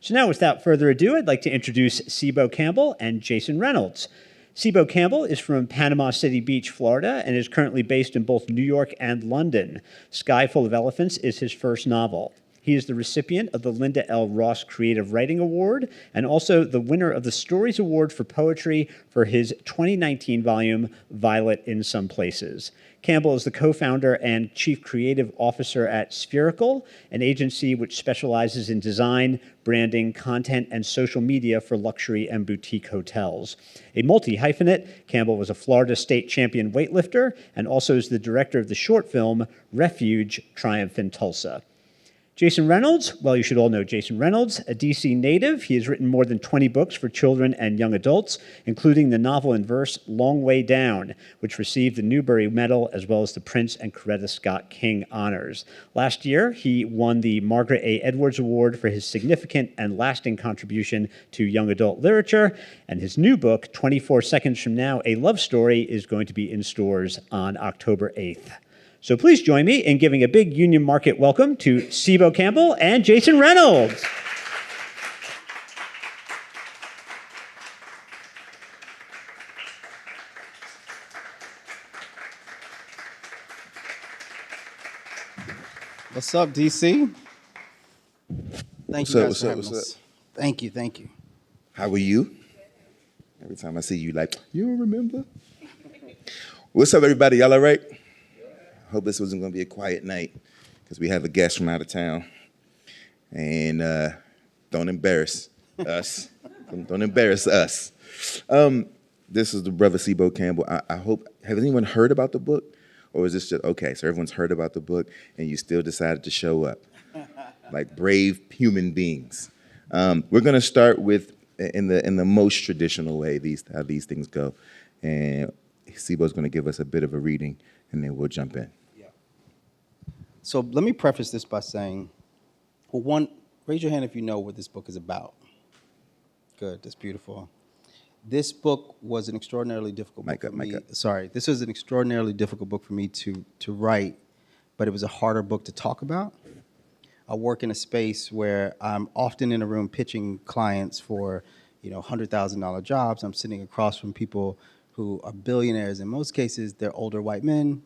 So now, without further ado, I'd like to introduce Cebo Campbell and Jason Reynolds. Cebo Campbell is from Panama City Beach, Florida, and is currently based in both New York and London. Sky Full of Elephants is his first novel. He is the recipient of the Linda L. Ross Creative Writing Award and also the winner of the Stories Award for Poetry for his 2019 volume, Violet in Some Places. Campbell is the co-founder and chief creative officer at Spherical, an agency which specializes in design, branding, content, and social media for luxury and boutique hotels. A multi-hyphenate, Campbell was a Florida state champion weightlifter and also is the director of the short film Refuge, Triumph in Tulsa. Jason Reynolds, well, you should all know Jason Reynolds, a DC native. He has written more than 20 books for children and young adults, including the novel in verse Long Way Down, which received the Newbery Medal as well as the Prince and Coretta Scott King honors. Last year, he won the Margaret A. Edwards Award for his significant and lasting contribution to young adult literature, and his new book, 24 Seconds From Now, A Love Story, is going to be in stores on October 8th. So please join me in giving a big Union Market welcome to Cebo Campbell and Jason Reynolds. What's up, DC? Thank you guys for having What's us. up? Thank you. How are you? Every time I see you, like, you don't remember? What's up, everybody? Y'all all right? Hope this wasn't going to be a quiet night because we have a guest from out of town. And don't embarrass us. Don't embarrass us. This is the brother Cebo Campbell. I hope, has anyone heard about the book? Or is this just, okay, so everyone's heard about the book and you still decided to show up like brave human beings. We're going to start with, in the most traditional way, how these things go. And Cebo's going to give us a bit of a reading and then we'll jump in. So let me preface this by saying, well, one, raise your hand if you know what this book is about. Good, that's beautiful. This book was an extraordinarily difficult book for me. Sorry, this was an extraordinarily difficult book for me to write, but it was a harder book to talk about. I work in a space where I'm often in a room pitching clients for, $100,000 jobs. I'm sitting across from people who are billionaires. In most cases, they're older white men,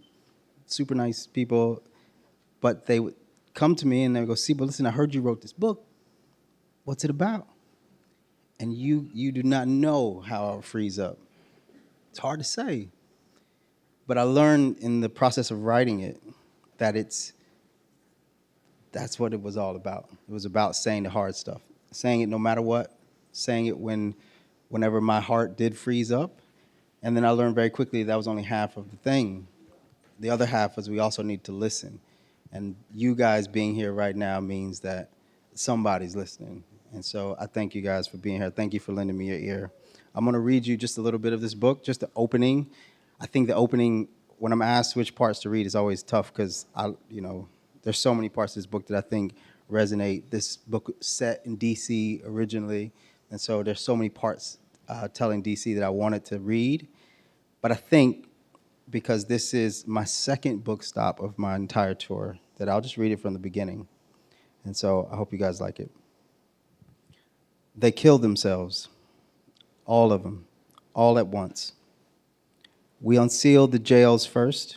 super nice people. But they would come to me and they would go, Cebo, listen, I heard you wrote this book. What's it about? And you do not know how I'll freeze up. It's hard to say. But I learned in the process of writing it that that's what it was all about. It was about saying the hard stuff, saying it no matter what, saying it whenever my heart did freeze up. And then I learned very quickly that was only half of the thing. The other half was we also need to listen. And you guys being here right now means that somebody's listening. And so I thank you guys for being here. Thank you for lending me your ear. I'm going to read you just a little bit of this book, just the opening. I think the opening, when I'm asked which parts to read, is always tough because, there's so many parts of this book that I think resonate. This book set in D.C. originally, and so there's so many parts telling D.C. that I wanted to read. But I think because this is my second book stop of my entire tour, that I'll just read it from the beginning. And so I hope you guys like it. They killed themselves, all of them, all at once. We unsealed the jails first.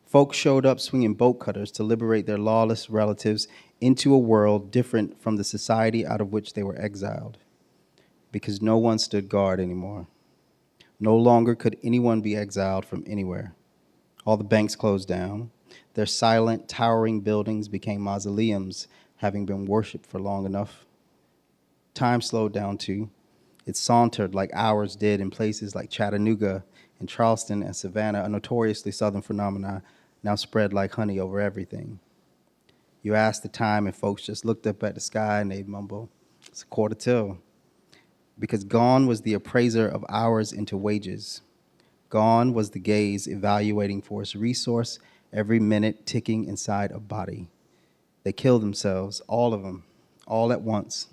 Folks showed up swinging bolt cutters to liberate their lawless relatives into a world different from the society out of which they were exiled, because no one stood guard anymore. No longer could anyone be exiled from anywhere. All the banks closed down. Their silent, towering buildings became mausoleums, having been worshipped for long enough. Time slowed down too. It sauntered like hours did in places like Chattanooga and Charleston and Savannah, a notoriously southern phenomenon now spread like honey over everything. You asked the time and folks just looked up at the sky and they'd mumble, it's 1:45. Because gone was the appraiser of hours into wages. Gone was the gaze evaluating for its resource, every minute ticking inside a body. They killed themselves, all of them, all at once.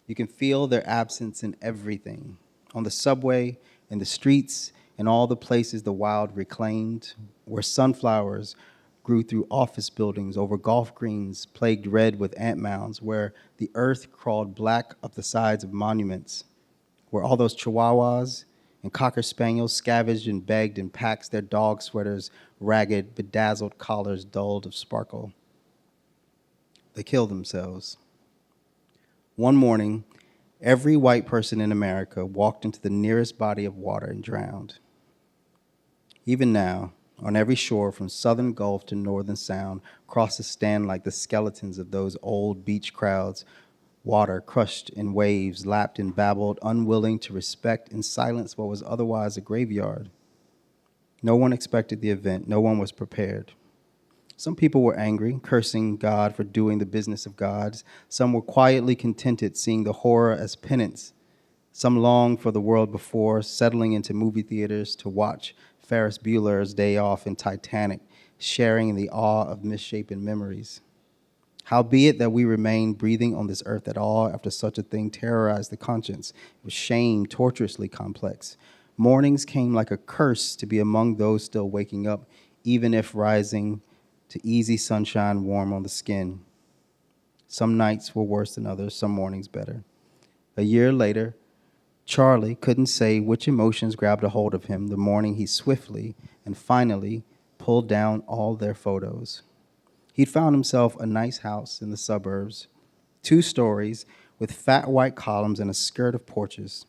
You can feel their absence in everything, on the subway, in the streets, in all the places the wild reclaimed, where sunflowers grew through office buildings, over golf greens plagued red with ant mounds, where the earth crawled black up the sides of monuments, where all those chihuahuas and cocker spaniels scavenged and begged in packs, their dog sweaters ragged, bedazzled collars dulled of sparkle. They killed themselves. One morning, every white person in America walked into the nearest body of water and drowned. Even now, on every shore from southern Gulf to northern Sound, crosses stand like the skeletons of those old beach crowds, water crushed in waves, lapped and babbled, unwilling to respect and silence what was otherwise a graveyard. No one expected the event. No one was prepared. Some people were angry, cursing God for doing the business of gods. Some were quietly contented, seeing the horror as penance. Some longed for the world before, settling into movie theaters to watch Ferris Bueller's Day Off in Titanic, sharing in the awe of misshapen memories. Howbeit that we remain breathing on this earth at all after such a thing terrorized the conscience. It was shame tortuously complex. Mornings came like a curse to be among those still waking up, even if rising to easy sunshine warm on the skin. Some nights were worse than others, some mornings better. A year later, Charlie couldn't say which emotions grabbed a hold of him the morning he swiftly and finally pulled down all their photos. He'd found himself a nice house in the suburbs, 2 stories with fat white columns and a skirt of porches.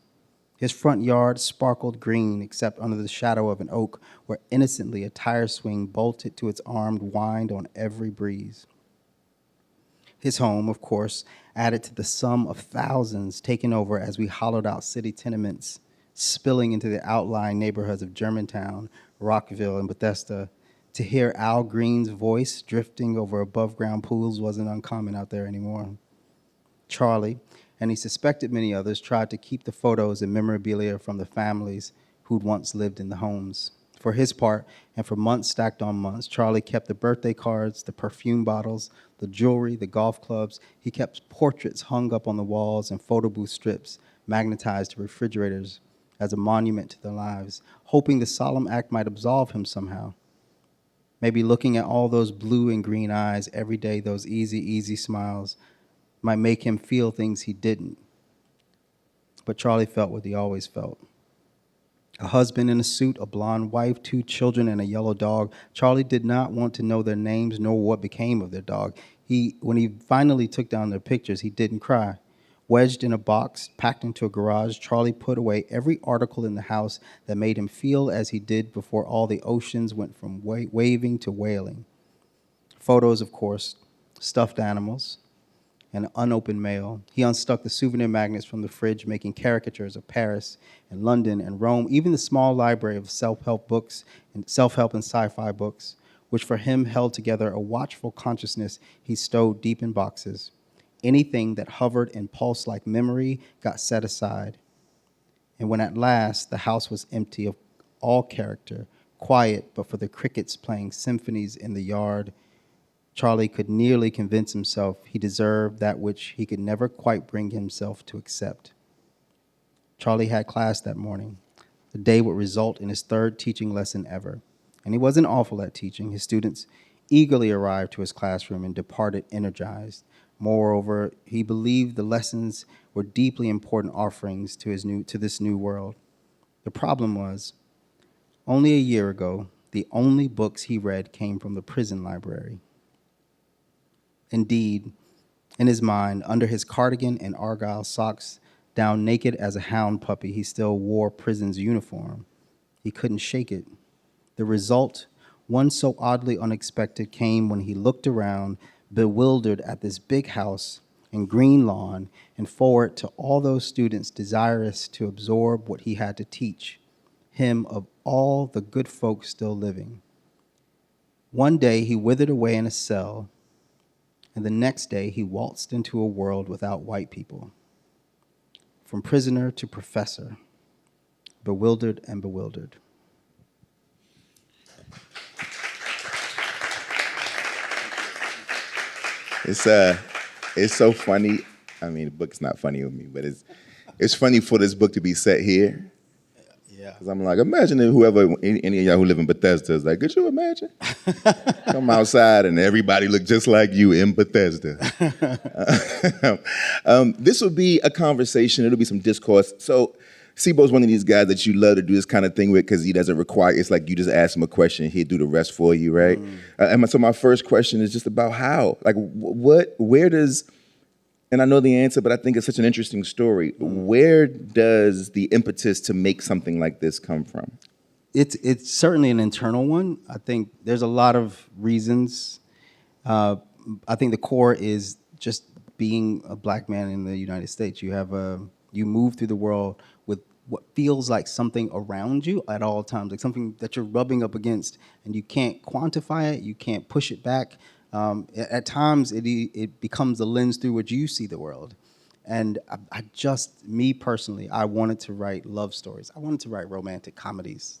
His front yard sparkled green except under the shadow of an oak where innocently a tire swing bolted to its armed wind on every breeze. His home, of course, added to the sum of thousands taken over as we hollowed out city tenements, spilling into the outlying neighborhoods of Germantown, Rockville, and Bethesda. To hear Al Green's voice drifting over above-ground pools wasn't uncommon out there anymore. Charlie, and he suspected many others, tried to keep the photos and memorabilia from the families who'd once lived in the homes. For his part, and for months stacked on months, Charlie kept the birthday cards, the perfume bottles, the jewelry, the golf clubs. He kept portraits hung up on the walls and photo booth strips magnetized to refrigerators as a monument to their lives, hoping the solemn act might absolve him somehow. Maybe looking at all those blue and green eyes every day, those easy, easy smiles, might make him feel things he didn't. But Charlie felt what he always felt. A husband in a suit, a blonde wife, 2 children, and a yellow dog. Charlie did not want to know their names nor what became of their dog. When he finally took down their pictures, he didn't cry. Wedged in a box, packed into a garage, Charlie put away every article in the house that made him feel as he did before all the oceans went from waving to wailing. Photos, of course, stuffed animals, and unopened mail. He unstuck the souvenir magnets from the fridge, making caricatures of Paris and London and Rome, even the small library of self-help books and self-help and sci-fi books, which for him held together a watchful consciousness he stowed deep in boxes. Anything that hovered in pulse-like memory got set aside. And when at last the house was empty of all character, quiet but for the crickets playing symphonies in the yard, Charlie could nearly convince himself he deserved that which he could never quite bring himself to accept. Charlie had class that morning. The day would result in his 3rd teaching lesson ever. And he wasn't awful at teaching. His students eagerly arrived to his classroom and departed energized. Moreover, he believed the lessons were deeply important offerings to this new world. The problem was, only a year ago, the only books he read came from the prison library. Indeed, in his mind, under his cardigan and argyle socks, down naked as a hound puppy, he still wore prison's uniform. He couldn't shake it. The result, one so oddly unexpected, came when he looked around, bewildered at this big house and green lawn, and forward to all those students desirous to absorb what he had to teach, him of all the good folks still living. One day he withered away in a cell, and the next day he waltzed into a world without white people. From prisoner to professor, bewildered and bewildered. It's so funny. I mean, the book's not funny with me, but it's funny for this book to be set here. Yeah. Because I'm like, imagine if whoever, any of y'all who live in Bethesda is like, could you imagine? Come outside and everybody look just like you in Bethesda. This will be a conversation. It'll be some discourse. So Cebo's one of these guys that you love to do this kind of thing with because he doesn't require, it's like you just ask him a question, he'll do the rest for you, right? So my first question is just about how. Like, where does, and I know the answer, but I think it's such an interesting story. Where does the impetus to make something like this come from? It's certainly an internal one. I think there's a lot of reasons. I think the core is just being a black man in the United States. You move through the world with what feels like something around you at all times, like something that you're rubbing up against, and you can't quantify it, you can't push it back. At times, it becomes the lens through which you see the world. And me personally, I wanted to write love stories. I wanted to write romantic comedies.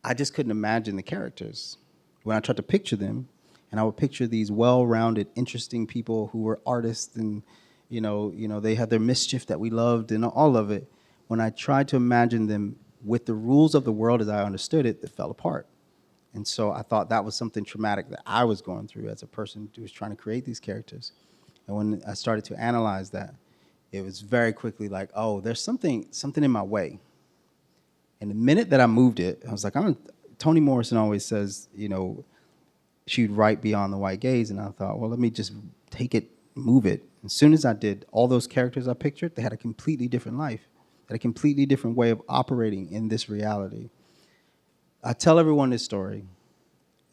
I just couldn't imagine the characters. When I tried to picture them, and I would picture these well-rounded, interesting people who were artists and they had their mischief that we loved and all of it. When I tried to imagine them with the rules of the world as I understood it, it fell apart. And so I thought that was something traumatic that I was going through as a person who was trying to create these characters. And when I started to analyze that, it was very quickly like, oh, there's something in my way. And the minute that I moved it, I was like, Toni Morrison always says, she'd write beyond the white gaze. And I thought, well, let me just take it, move it. As soon as I did, all those characters I pictured, they had a completely different life, had a completely different way of operating in this reality. I tell everyone this story,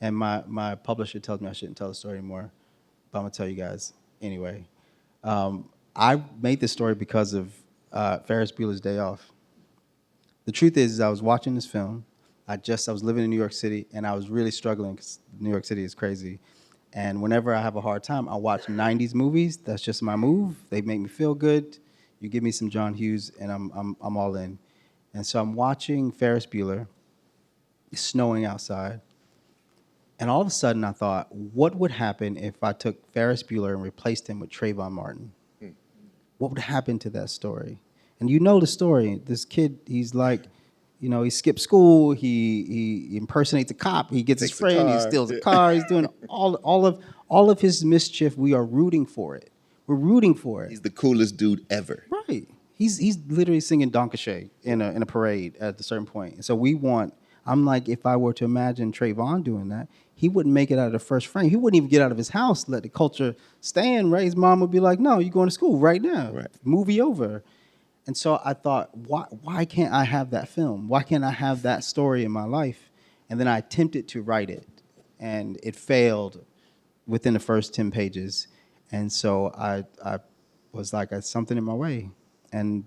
and my publisher tells me I shouldn't tell the story anymore, but I'm going to tell you guys anyway. I made this story because of Ferris Bueller's Day Off. The truth is I was watching this film. I was living in New York City, and I was really struggling because New York City is crazy. And whenever I have a hard time, I watch 90s movies. That's just my move. They make me feel good. You give me some John Hughes, and I'm all in. And so I'm watching Ferris Bueller. It's snowing outside. And all of a sudden, I thought, what would happen if I took Ferris Bueller and replaced him with Trayvon Martin? What would happen to that story? And you know the story. This kid, he's like, he skips school. He impersonates a cop. He gets his friend. He steals a car. He's doing all of his mischief. We are rooting for it. We're rooting for it. He's the coolest dude ever. Right. He's literally singing Donkashay in a parade at a certain point. And so I'm like, if I were to imagine Trayvon doing that, he wouldn't make it out of the first frame. He wouldn't even get out of his house, let the culture stand, right? His mom would be like, no, you're going to school right now. Right. Movie over. And so I thought, why can't I have that film? Why can't I have that story in my life? And then I attempted to write it, and it failed within the first 10 pages. And so I was like, something in my way. And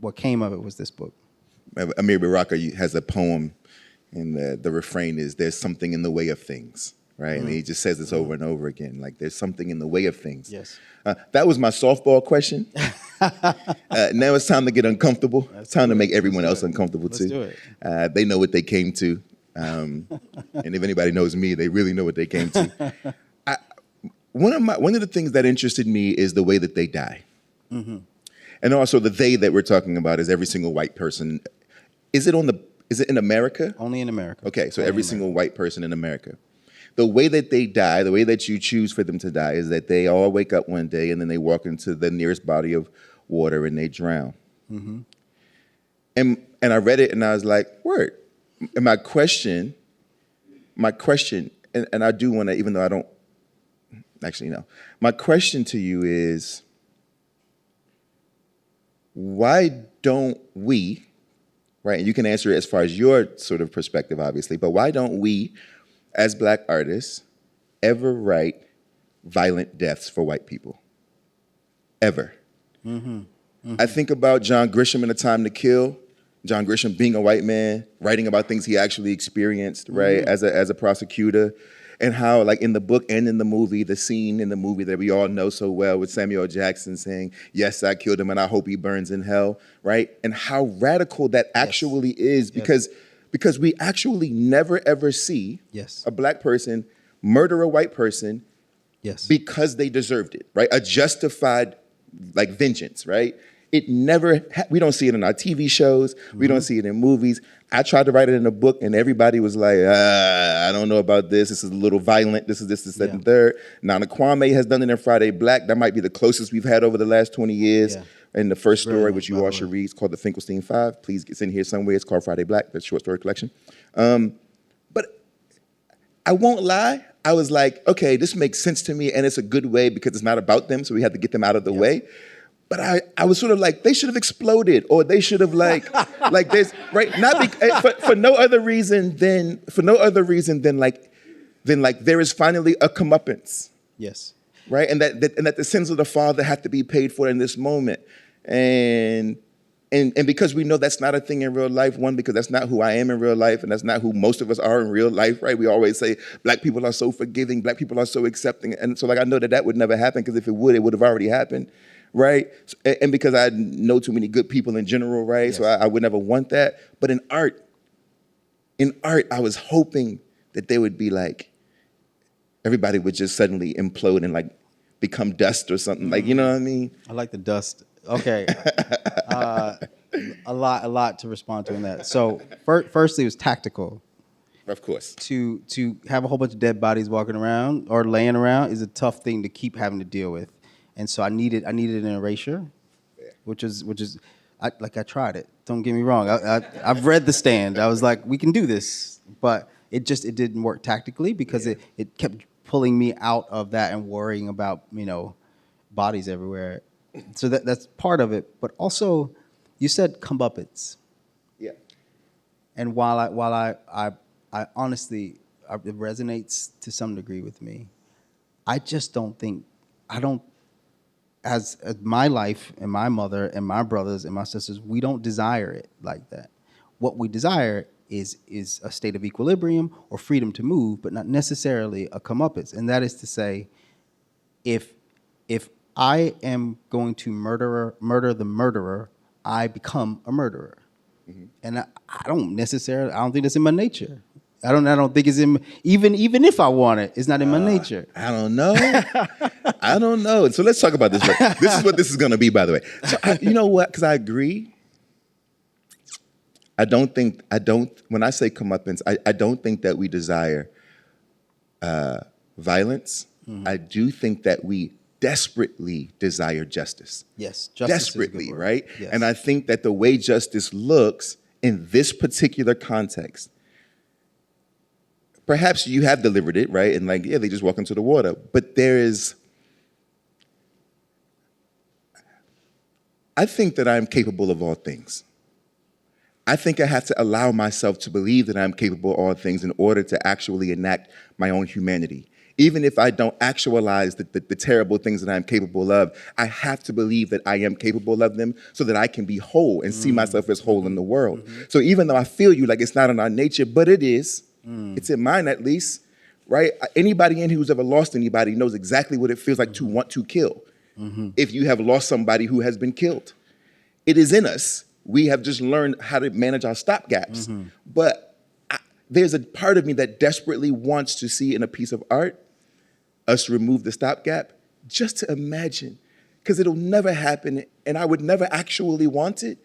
what came of it was this book. Amir Baraka has a poem, and the refrain is, there's something in the way of things, right? And he just says this over and over again, like, there's something in the way of things. Yes. That was my softball question. Now it's time to get uncomfortable. It's time to make everyone else uncomfortable, too. Let's do it. They know what they came to. And if anybody knows me, they really know what they came to. One of the things that interested me is the way that they die. Mm-hmm. And also the they that we're talking about is every single white person. Is it in America? Only in America. Okay, so every single white person in America. The way that they die, the way that you choose for them to die is that they all wake up one day and then they walk into the nearest body of water and they drown. Mm-hmm. And I read it and I was like, word. And my question, and I do want to, even though I don't, actually no. My question to you is, why don't we, right, and you can answer it as far as your sort of perspective, obviously, but why don't we, as black artists, ever write violent deaths for white people? Ever. Mm-hmm. Mm-hmm. I think about John Grisham in A Time to Kill. John Grisham being a white man, writing about things he actually experienced, right, as a prosecutor, and how, like, in the book and in the movie, the scene in the movie that we all know so well with Samuel Jackson saying, yes, I killed him and I hope he burns in hell, right? And how radical that actually is, because we actually never, ever see a black person murder a white person because they deserved it, right? A justified, like, vengeance, right? It never, we don't see it in our TV shows. We don't see it in movies. I tried to write it in a book, and everybody was like, I don't know about this. This is a little violent. This, that, and third. Nana Kwame has done it in Friday Black. That might be the closest we've had over the last 20 years. Yeah. And the first story, which you all should read, is called The Finkelstein Five. Please, it's in here somewhere. It's called Friday Black, the short story collection. But I won't lie. I was like, okay, this makes sense to me, and it's a good way because it's not about them, so we have to get them out of the way. But I was sort of like, they should have exploded, or they should have like this, right? Not for no other reason than like there is finally a comeuppance. Yes. Right, and that the sins of the father have to be paid for in this moment, and because we know that's not a thing in real life. One, because that's not who I am in real life, and that's not who most of us are in real life. Right? We always say black people are so forgiving, black people are so accepting, and so like I know that would never happen because if it would have already happened. Right, and because I know too many good people in general, right? Yes. So I would never want that. But in art, I was hoping that they would be like, everybody would just suddenly implode and like become dust or something. Like, you know what I mean? I like the dust. Okay, a lot to respond to in that. So firstly, it was tactical. Of course. To have a whole bunch of dead bodies walking around or laying around is a tough thing to keep having to deal with. And so I needed an erasure, which is I tried it. Don't get me wrong. I've read The Stand. I was like, we can do this, but it didn't work tactically because it kept pulling me out of that and worrying about bodies everywhere. So that's part of it. But also, you said comeuppance. Yeah. And while I honestly it resonates to some degree with me, I don't. As my life and my mother and my brothers and my sisters, we don't desire it like that. What we desire is a state of equilibrium or freedom to move, but not necessarily a comeuppance. And that is to say, if I am going to murder the murderer, I become a murderer. Mm-hmm. And I don't think that's in my nature. I don't think it's in, even if I want it, it's not in my nature. I don't know. I don't know. So let's talk about this. This is what this is going to be, by the way. So you know what? Because I agree. When I say comeuppance, I don't think that we desire violence. Mm-hmm. I do think that we desperately desire justice. Yes, justice desperately, is a good word. Right? Yes. And I think that the way justice looks in this particular context, perhaps you have delivered it, right? And like, they just walk into the water. But I think that I'm capable of all things. I think I have to allow myself to believe that I'm capable of all things in order to actually enact my own humanity. Even if I don't actualize the terrible things that I'm capable of, I have to believe that I am capable of them so that I can be whole and see myself as whole in the world. Mm-hmm. So even though I feel you like it's not in our nature, but it is, it's in mine at least, right? Anybody in who's ever lost anybody knows exactly what it feels like to want to kill. Mm-hmm. If you have lost somebody who has been killed, it is in us. We have just learned how to manage our stopgaps. Mm-hmm. But there's a part of me that desperately wants to see in a piece of art us remove the stopgap, just to imagine, because it'll never happen, and I would never actually want it.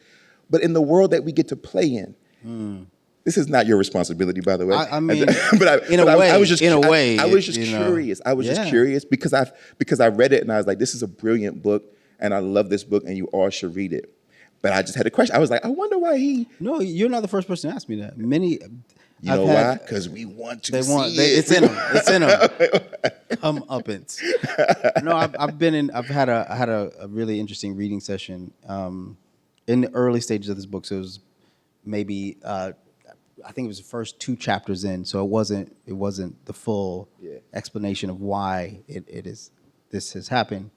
But in the world that we get to play in, this is not your responsibility, by the way. I mean, I was just curious. I was just curious because I read it and I was like, this is a brilliant book, and I love this book, and you all should read it. But I just had a question. I was like, I wonder why he. No, you're not the first person to ask me that. You know why? Because we want to see it. It's in them. It's in them. Comeuppance. No, I had a really interesting reading session in the early stages of this book. So it was maybe I think it was the first 2 chapters in. So it wasn't the full explanation of why this has happened.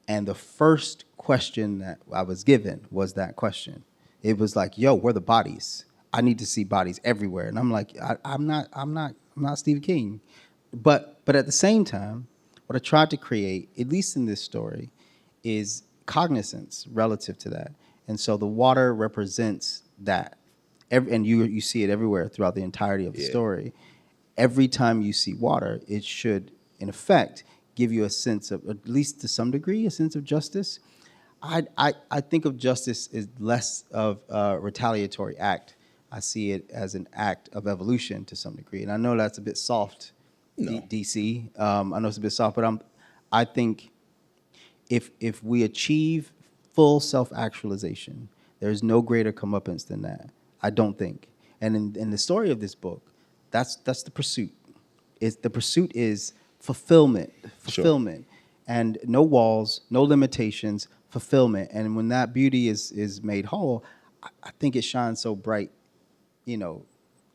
And the first question that I was given was that question. It was like, "Yo, where are the bodies? I need to see bodies everywhere." And I'm like, I'm not Stephen King. But at the same time, what I tried to create, at least in this story, is cognizance relative to that. And so the water represents that. And you see it everywhere throughout the entirety of the story. Every time you see water, it should, in effect, give you a sense of, at least to some degree, a sense of justice. I think of justice as less of a retaliatory act. I see it as an act of evolution to some degree. And I know that's a bit soft, No. DC. I know it's a bit soft, but I think if we achieve full self-actualization, there's no greater comeuppance than that. I don't think. And in the story of this book, that's the pursuit. The pursuit is fulfillment, Sure. and no walls, no limitations, fulfillment. And when that beauty is made whole, I think it shines so bright. You know,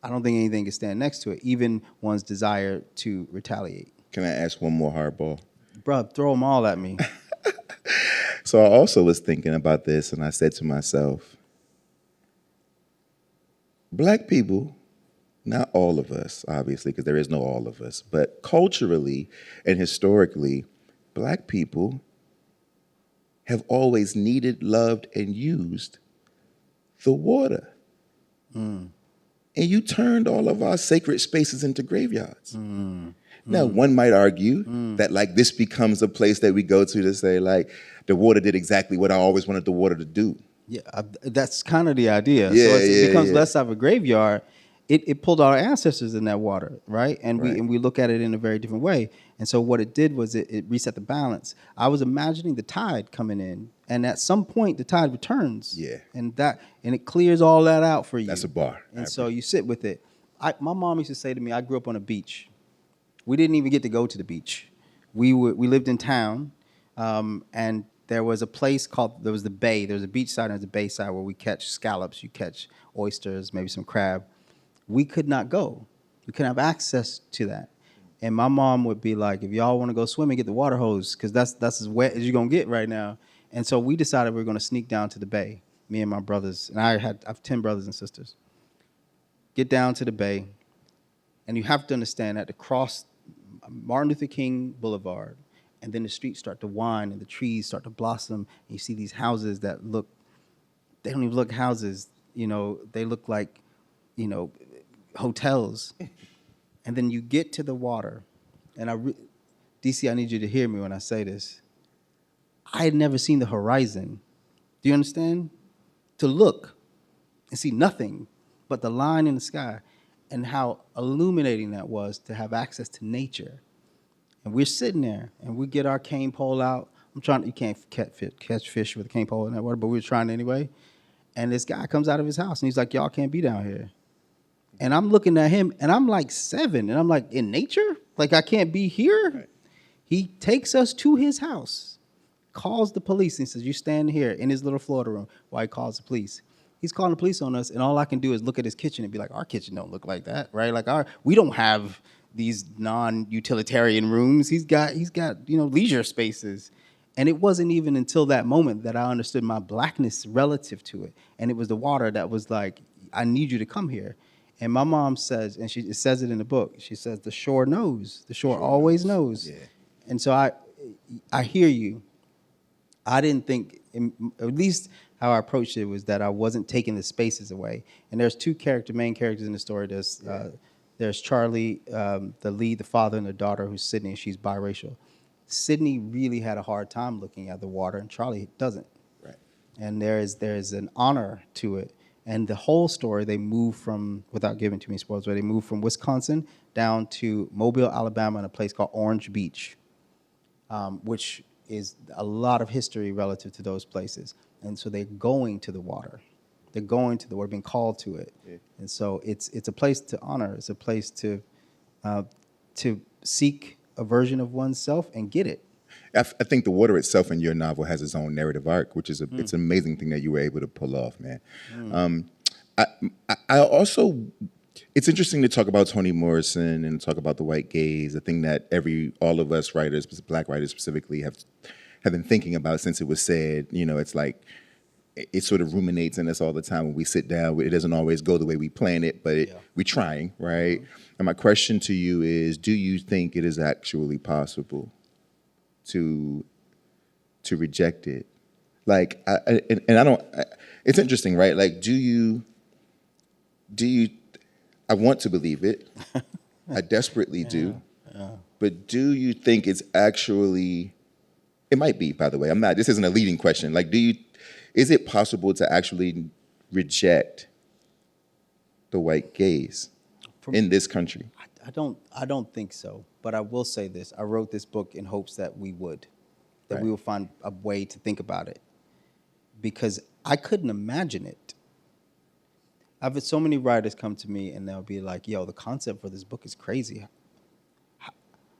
I don't think anything can stand next to it, even one's desire to retaliate. Can I ask one more hardball? Bruh, throw them all at me. So I also was thinking about this, and I said to myself, Black people, not all of us, obviously, because there is no all of us, but culturally and historically, Black people have always needed, loved, and used the water. And you turned all of our sacred spaces into graveyards. Now, one might argue that like this becomes a place that we go to say like the water did exactly what I always wanted the water to do. Yeah, that's kind of the idea. Yeah, So it becomes yeah. less of a graveyard. It pulled our ancestors in that water, right? And Right. we look at it in a very different way. And so what it did was it reset the balance. I was imagining the tide coming in, and at some point the tide returns. Yeah. And it clears all that out for you. That's a bar. And so you sit with it. My mom used to say to me, I grew up on a beach. We didn't even get to go to the beach. We lived in town, and there was a place there was the bay. There was a beach side and there's a bay side where we catch scallops, you catch oysters, maybe some crab. We could not go. We couldn't have access to that. And my mom would be like, if y'all want to go swimming, get the water hose, because that's as wet as you're going to get right now. And so we decided we were going to sneak down to the bay, me and my brothers. And I have 10 brothers and sisters. Get down to the bay, and you have to understand that to cross Martin Luther King Boulevard, and then the streets start to wind and the trees start to blossom, and you see these houses that they don't even look houses, they look like, hotels. And then you get to the water, and DC, I need you to hear me when I say this. I had never seen the horizon. Do you understand? To look and see nothing but the line in the sky, and how illuminating that was to have access to nature. And we're sitting there, and we get our cane pole out. You can't catch fish with a cane pole in that water, but we were trying anyway. And this guy comes out of his house, and he's like, y'all can't be down here. And I'm looking at him, and I'm like 7, and I'm like, in nature? Like, I can't be here? Right. He takes us to his house, calls the police, and says, you stand here in his little Florida room while he calls the police. He's calling the police on us, and all I can do is look at his kitchen and be like, our kitchen don't look like that, right? Like we don't have these non-utilitarian rooms. He's got leisure spaces. And it wasn't even until that moment that I understood my blackness relative to it. And it was the water that was like, I need you to come here. And my mom says, and it says it in the book, she says, the shore knows. The shore always knows. Yeah. And so I hear you. I didn't think, at least how I approached it was that I wasn't taking the spaces away. And there's 2 main characters in the story. There's Charlie, the lead, the father, and the daughter, who's Sidney, and she's biracial. Sidney really had a hard time looking at the water, and Charlie doesn't. Right. And there's an honor to it. And the whole story, they move from, without giving too many spoilers, they move from Wisconsin down to Mobile, Alabama, in a place called Orange Beach, which is a lot of history relative to those places. And so they're going to the water. They're going to the water, being called to it. Yeah. And so it's a place to honor. It's a place to seek a version of oneself and get it. I think the water itself in your novel has its own narrative arc, which is it's an amazing thing that you were able to pull off, man. I also, it's interesting to talk about Toni Morrison and talk about the white gaze, a thing that all of us writers, Black writers specifically, have been thinking about since it was said. It's like, it sort of ruminates in us all the time when we sit down. It doesn't always go the way we plan it, but we're trying, right? And my question to you is, do you think it is actually possible to reject it? Like, it's interesting, right? Like, do you, I want to believe it. I desperately do. Yeah. But do you think it's actually It might be, by the way. This isn't a leading question. Like, is it possible to actually reject the white gaze in this country? I don't think so. But I will say this. I wrote this book in hopes that we would find a way to think about it. Because I couldn't imagine it. I've had so many writers come to me and they'll be like, yo, the concept for this book is crazy.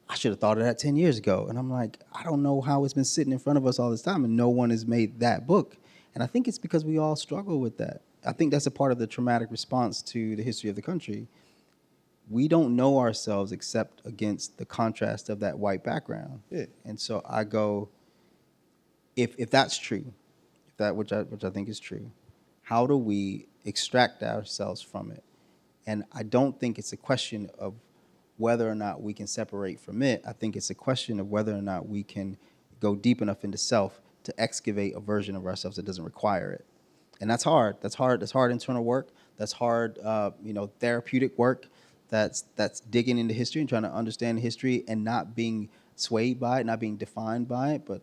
I should have thought of that 10 years ago. And I'm like, I don't know how it's been sitting in front of us all this time and no one has made that book. And I think it's because we all struggle with that. I think that's a part of the traumatic response to the history of the country. We don't know ourselves except against the contrast of that white background. Yeah. And so I go, if that's true, which I think is true, how do we extract ourselves from it? And I don't think it's a question of whether or not we can separate from it. I think it's a question of whether or not we can go deep enough into self to excavate a version of ourselves that doesn't require it. And that's hard. That's hard internal work. That's hard, therapeutic work. That's digging into history and trying to understand history and not being swayed by it, not being defined by it, but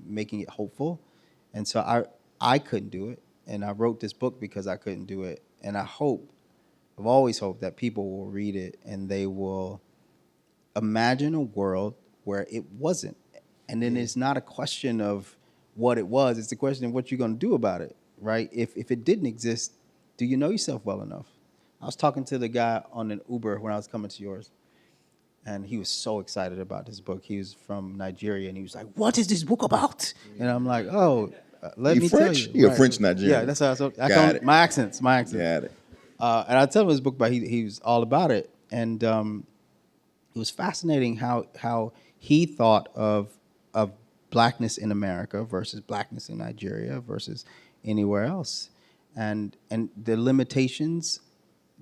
making it hopeful. And so I couldn't do it. And I wrote this book because I couldn't do it. And I've always hoped that people will read it and they will imagine a world where it wasn't. And then it's not a question of what it was. It's a question of what you're going to do about it, right? If it didn't exist, do you know yourself well enough? I was talking to the guy on an Uber when I was coming to yours. And he was so excited about this book. He was from Nigeria, and he was like, "What is this book about?" And I'm like, "Oh, let me tell you." You're French Nigerian. Yeah, that's how Got it. My accents. Got it. And I tell him this book about he was all about it, and it was fascinating how he thought of blackness in America versus blackness in Nigeria versus anywhere else, and the limitations,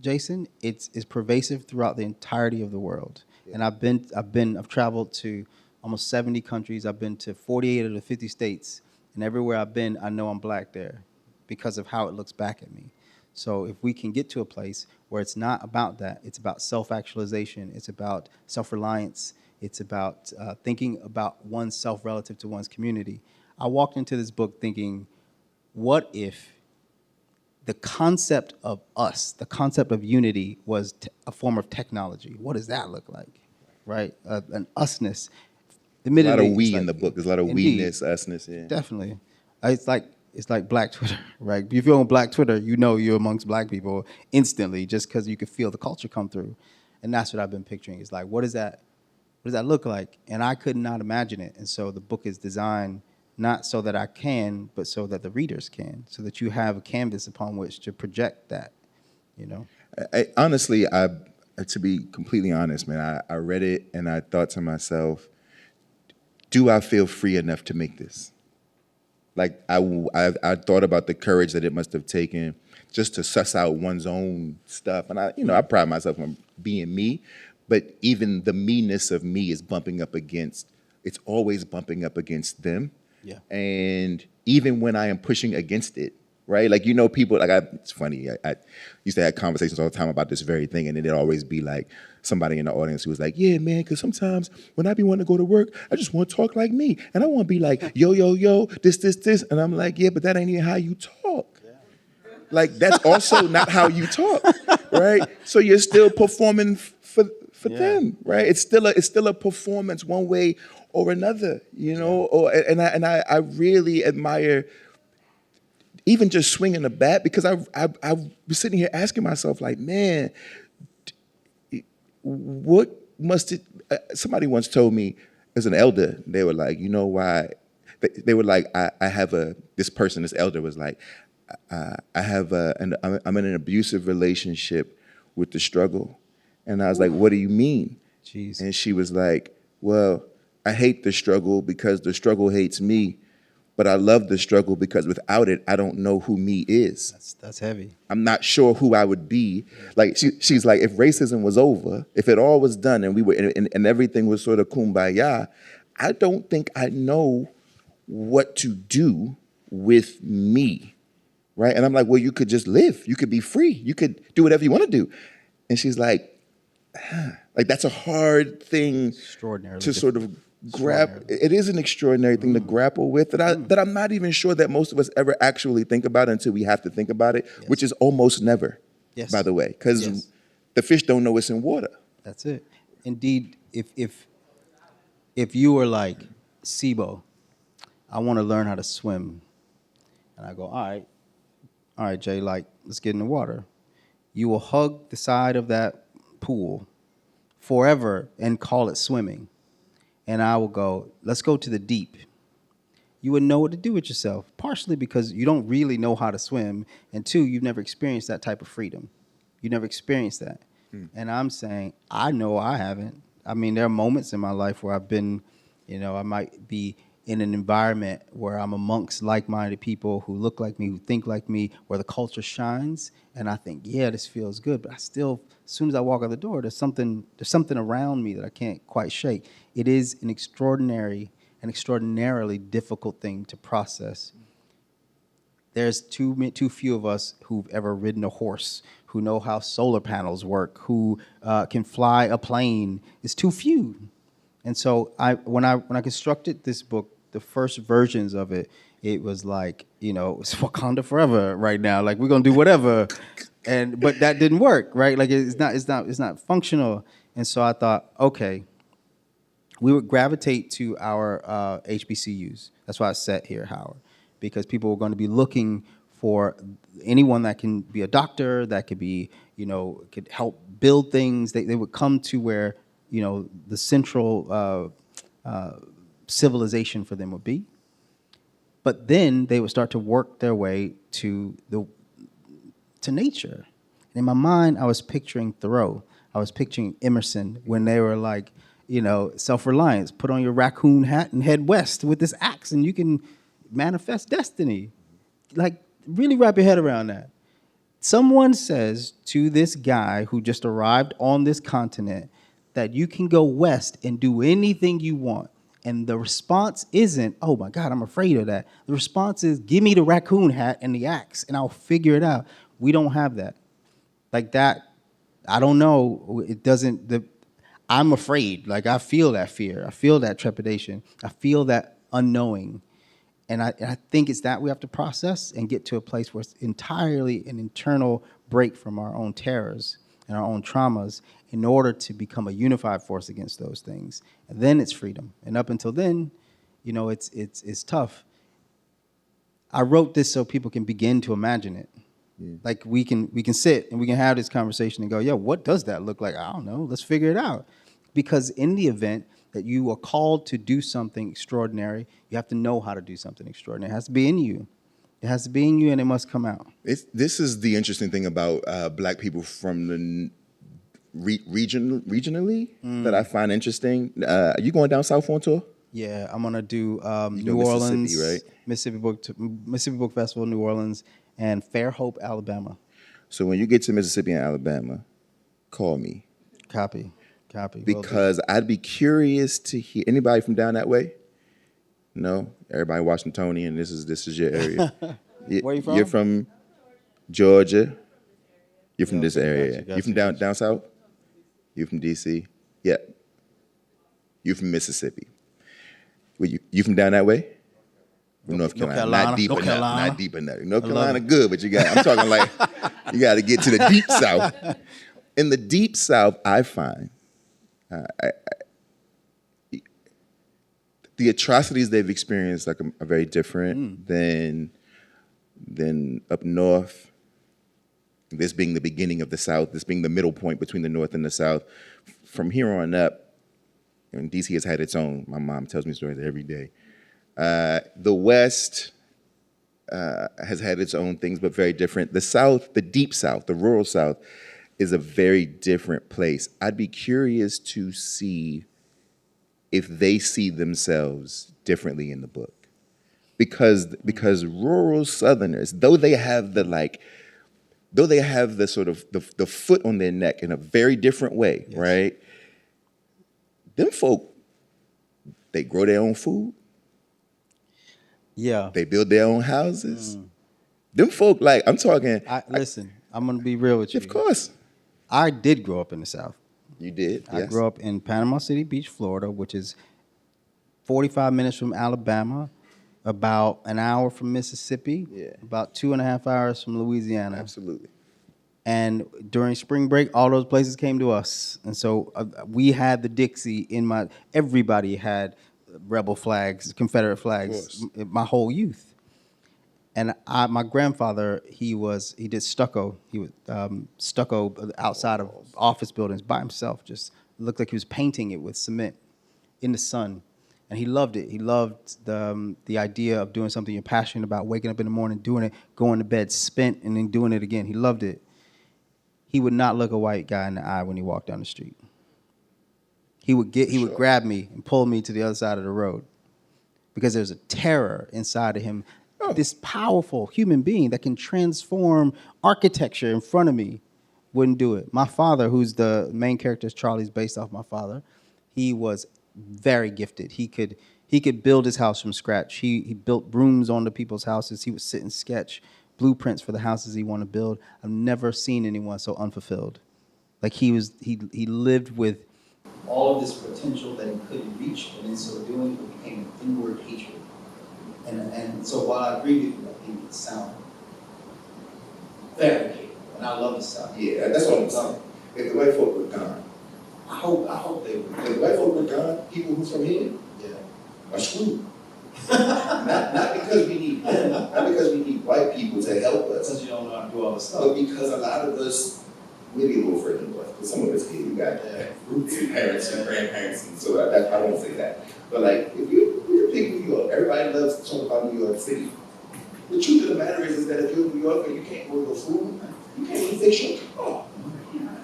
Jason, it's pervasive throughout the entirety of the world. Yeah. And I've traveled to almost 70 countries. I've been to 48 of the 50 states, and everywhere I've been, I know I'm black there because of how it looks back at me. So if we can get to a place where it's not about that, it's about self-actualization, it's about self-reliance, it's about thinking about oneself relative to one's community. I walked into this book thinking, what if the concept of us, the concept of unity was a form of technology? What does that look like, right? An usness. There's a lot of we in the book. There's a lot of we-ness, usness. Yeah. Definitely. It's like Black Twitter, right? If you're on Black Twitter, you know you're amongst Black people instantly just because you can feel the culture come through. And that's what I've been picturing. It's like, what does that look like? And I could not imagine it. And so the book is designed not so that I can, but so that the readers can, so that you have a canvas upon which to project that, Honestly, to be completely honest, man, I read it and I thought to myself, do I feel free enough to make this? Like, I thought about the courage that it must have taken just to suss out one's own stuff. And I pride myself on being me, but even the me-ness of me is it's always bumping up against them. Yeah. And even when I am pushing against it, right? Like, people, it's funny. I used to have conversations all the time about this very thing. And then it'd always be like somebody in the audience who was like, yeah, man, because sometimes when I be wanting to go to work, I just want to talk like me. And I want to be like, yo, this. And I'm like, yeah, but that ain't even how you talk. Yeah. Like, that's also not how you talk, right? So you're still performing for them, right? It's still a performance one way or another, and I really admire even just swinging the bat, because I was sitting here asking myself, like, man, what must it? Somebody once told me, as an elder, they were like, you know why? They were like, this elder was like, I'm in an abusive relationship with the struggle. And I was like, what do you mean? Jeez. And she was like, well, I hate the struggle because the struggle hates me, but I love the struggle because without it, I don't know who me is. That's heavy. I'm not sure who I would be. Like, she's like, if racism was over, if it all was done and we were and everything was sort of kumbaya, I don't think I know what to do with me, right? And I'm like, well, you could just live. You could be free. You could do whatever you want to do. And she's like, like, that's a hard thing to sort of it is an extraordinary thing to grapple with that I'm not even sure that most of us ever actually think about until we have to think about it, which is almost never, by the way, because the fish don't know it's in water. That's it. Indeed, if you were like, Cebo, I want to learn how to swim, and I go, all right, Jay, like, let's get in the water. You will hug the side of that pool forever and call it swimming. And I will go, let's go to the deep. You wouldn't know what to do with yourself, partially because you don't really know how to swim, and two, you've never experienced that type of freedom. You never experienced that. And I'm saying, I know I haven't. I mean, there are moments in my life where I've been, I might be in an environment where I'm amongst like-minded people who look like me, who think like me, where the culture shines, and I think, yeah, this feels good, but I still, as soon as I walk out the door, there's something around me that I can't quite shake. It is an extraordinarily difficult thing to process. There's too few of us who've ever ridden a horse, who know how solar panels work, who can fly a plane. It's too few. And so when I constructed this book, the first versions of it, it was like, it's Wakanda forever right now. Like, we're gonna do whatever, but that didn't work, right? Like, it's not functional. And so I thought, okay, we would gravitate to our HBCUs. That's why I sat here, Howard, because people were going to be looking for anyone that can be a doctor, that could be, could help build things. They would come to where, the central civilization for them would be. But then they would start to work their way to nature. And in my mind, I was picturing Thoreau. I was picturing Emerson when they were like, self-reliance. Put on your raccoon hat and head west with this axe, and you can manifest destiny. Like, really wrap your head around that. Someone says to this guy who just arrived on this continent that you can go west and do anything you want. And the response isn't, oh my God, I'm afraid of that. The response is, give me the raccoon hat and the axe and I'll figure it out. We don't have that. Like that, I don't know. It doesn't, I'm afraid. Like, I feel that fear. I feel that trepidation. I feel that unknowing. And I think it's that we have to process and get to a place where it's entirely an internal break from our own terrors and our own traumas in order to become a unified force against those things. And then it's freedom. And up until then, it's tough. I wrote this so people can begin to imagine it. Yeah. Like, we can sit and we can have this conversation and go, yeah, what does that look like? I don't know. Let's figure it out. Because in the event that you are called to do something extraordinary, you have to know how to do something extraordinary. It has to be in you. It has to be in you, and it must come out. This is the interesting thing about Black people from the regionally that I find interesting. Are you going down south on tour? Yeah, I'm gonna do New Orleans, right? Mississippi Book Festival, New Orleans, and Fairhope, Alabama. So when you get to Mississippi and Alabama, call me. Copy. Because I'd be curious to hear anybody from down that way. No, everybody Washingtonian. This is your area. Where you from? You're from Georgia. You're from this area. Gotcha. You from down south? You from DC? Yeah. You from Mississippi? You from down that way? North Carolina. Not deep enough. Not deep enough. North Carolina good, but I'm talking like you got to get to the deep south. In the deep south, I find the atrocities they've experienced are very different than up north. This being the beginning of the South, this being the middle point between the North and the South. From here on up, and DC has had its own. My mom tells me stories every day. The West has had its own things, but very different. The South, the deep South, the rural South, is a very different place. I'd be curious to see if they see themselves differently in the book. Because rural Southerners, though they have the sort of the foot on their neck in a very different way, yes. Right? Them folk, they grow their own food. Yeah. They build their own houses. Them folk, like, I'm talking. Listen, I'm going to be real with you. Of course. I did grow up in the South. You did? I grew up in Panama City Beach, Florida, which is 45 minutes from Alabama, about an hour from Mississippi, Yeah. about 2.5 hours from Louisiana. Absolutely. And during spring break, all those places came to us. And so we had the Dixie everybody had rebel flags, Confederate flags, my whole youth. And my grandfather, he did stucco. He was stucco outside of office buildings by himself. Just looked like he was painting it with cement in the sun. And he loved it. He loved the idea of doing something you're passionate about, waking up in the morning, doing it, going to bed spent, and then doing it again. He loved it. He would not look a white guy in the eye when he walked down the street. He would grab me and pull me to the other side of the road because there's a terror inside of him. Oh. This powerful human being that can transform architecture in front of me wouldn't do it. My father, who's the main character, Charlie's based off my father, he was very gifted. He could build his house from scratch. He built rooms onto people's houses. He would sit and sketch blueprints for the houses he wanted to build. I've never seen anyone so unfulfilled. Like he lived with all of this potential that he couldn't reach, and in so doing, it became an inward hatred. And so while I agree with you, I think it sounds very capable, and I love the sound. Yeah, that's what I'm saying. If the white folk were gone, I hope they would. if the white folk were gone, people who's from here are screwed. not because we need them, not because we need white people to help us. Because you don't know how to do all this stuff. But because a lot of us, maybe a little further north, but some of us here, we got roots and parents and grandparents, and so I won't say that. But like, if you pick New York, everybody loves to talk about New York City. The truth of the matter is that if you're in New York and you can't order your food, you can't even fix your car.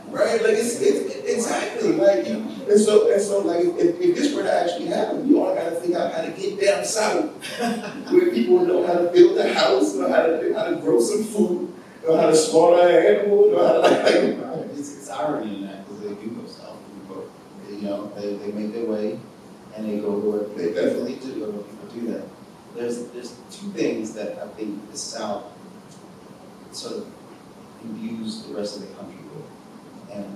Right? Like it's exactly like and so like if this were to actually happen, you all gotta figure out how to get down south where people know how to build a house, know how to grow some food, know how to slaughter an animal, know how to like it's irony in that because they do go south. You know, they make their way and they go where they definitely do where people do that. There's two things that I think the South sort of imbues the rest of the country with. And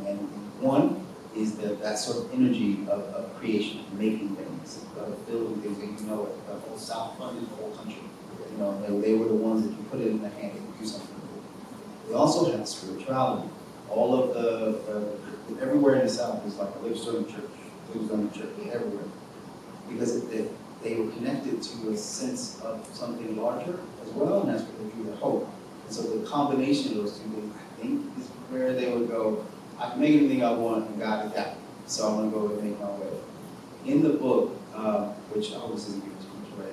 one is that sort of energy of creation, making things, building things, and you know it. The whole South funded the whole country. You know, they were the ones that you put it in the hand and do something with it. They also had spirituality. All of the everywhere in the South is like a Livingstone church, everywhere. Because they were connected to a sense of something larger as well, and that's what they drew their hope. And so the combination of those two things, I think, is where they would go, I can make anything I want, and God is that. So I'm going to go and make my way. In the book, which I hope this isn't giving too much away,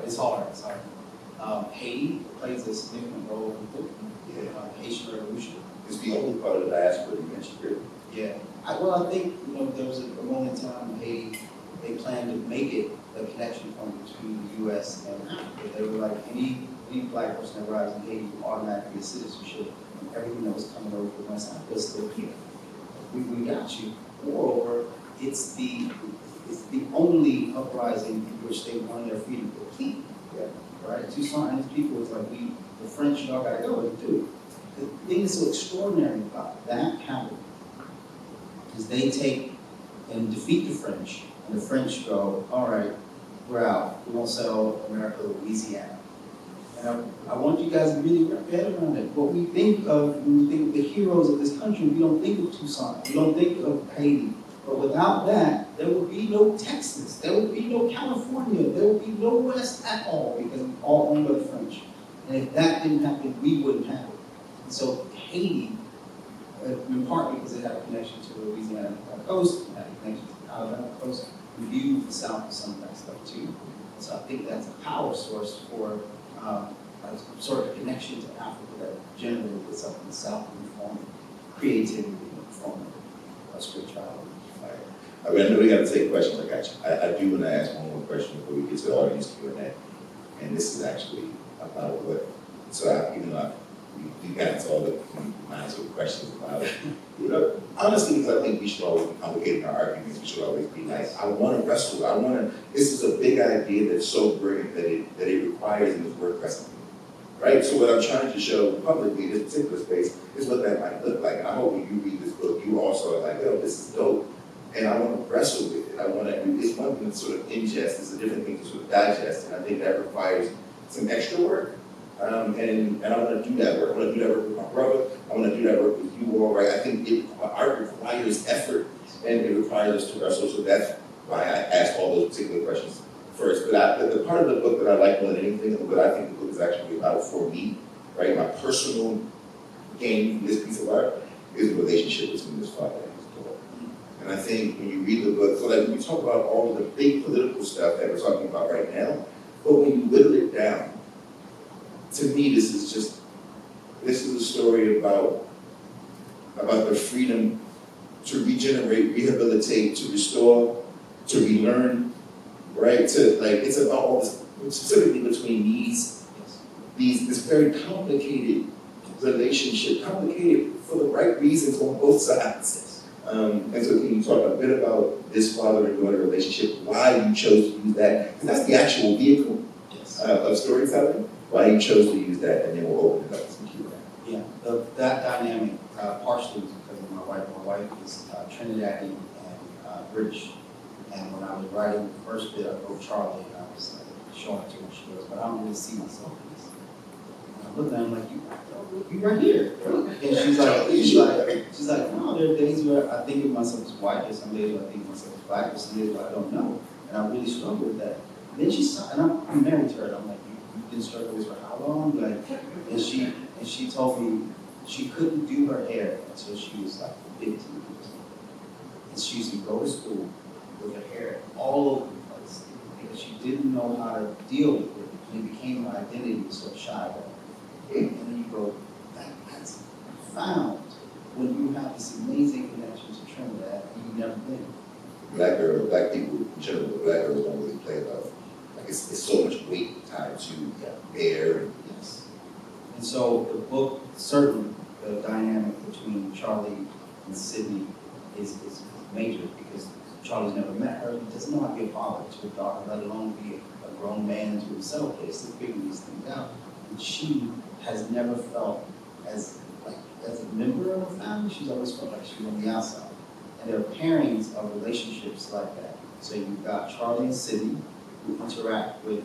it's hard. Haiti plays a significant role in the book. Haitian Revolution. it's the only part of the diaspora you mentioned here. Yeah. I think there was a moment in time in Haiti, they planned to make it a connection point between the U.S. and Africa. They were like, any black person that arrives in Haiti will automatically get citizenship. Everything that was coming over from West Africa is still here. We got you. Moreover, it's the only uprising in which they won their freedom completely. Yeah. Right? Toussaint and his people was like, the French, y'all gotta go and do. The thing that's so extraordinary about that happening is they take and defeat the French, and the French go, all right, we're out. We won't sell America to Louisiana. And I want you guys to really wrap your head around it. What we think of when we think of the heroes of this country, we don't think of Toussaint, we don't think of Haiti. But without that, there would be no Texas, there would be no California, there would be no West at all, because it's all owned by the French. And if that didn't happen, we wouldn't have it. And so Haiti, in part because it had a connection to the Louisiana coast, it had a connection to the Alabama coast, we viewed the South as some of that stuff too. So I think that's a power source for a sort of connection to Africa that generally gets up in the South in the form of creativity, in the form of spirituality. I mean, I know we got to take questions. I got you. I do want to ask one more question before we get to the audience Q&A. And this is actually about what, so even though we got into all the minds of questions about it, honestly, because I think we should always be complicating our arguments. We should always be nice. I want to wrestle. This is a big idea that's so brilliant that it requires and is worth wrestling. Right? So what I'm trying to show publicly in this particular space is what that might look like. I hope when you read this book, you also are like, yo, this is dope. And I want to wrestle with it. I want to, it's one thing to sort of ingest, it's a different thing to sort of digest, and I think that requires some extra work. And I want to do that work. I want to do that work with my brother. I want to do that work with you all, right? I think art requires effort, and it requires us to wrestle. So that's why I asked all those particular questions first. But the part of the book that I like more than anything, and what I think the book is actually about for me, right? My personal gain from this piece of art is the relationship between this father and his daughter. And I think when you read the book, so like when you talk about all of the big political stuff that we're talking about right now, but when you whittle it down, to me, this is a story about the freedom to regenerate, rehabilitate, to restore, to relearn, right? It's about all this, specifically between this very complicated relationship, complicated for the right reasons on both sides. And so can you talk a bit about this father and daughter relationship, why you chose to use that? Because that's the actual vehicle of storytelling. Why you chose to use that, and then we'll open it up to some Q&A. Yeah, that dynamic partially was because of my wife. My wife is Trinidadian and British. And when I was writing the first bit, I wrote Charlie, and I was showing it to her. She goes, "But I don't really see myself in this." And I looked at her, I'm like, "You right here." And she's like, "No, there are days where I think of myself as white, there's some days where I think of myself as black, there's some days where I don't know." And I really struggled with that. And then she saw, and I'm married to her, and I'm like, "You've been struggling with this for how long?" Like, and she told me she couldn't do her hair until she was like 15 years old. And she used to go to school with her hair all over the place because she didn't know how to deal with it. And it became her identity to sort of shy about it. And then you go, that's profound when you have this amazing connection to Trinidad and you've never been. Black people in general, black girls don't really play about. Like it's so much weight tied to hair. Yes. And so the book, certainly the dynamic between Charlie and Sidney is major because Charlie's never met her. He doesn't know how to be a father to a daughter, let alone be a grown man to himself. They're still figuring these things out. And she has never felt as a member of a family. She's always felt like she's on the outside. And there are pairings of relationships like that. So you've got Charlie and Sidney who interact with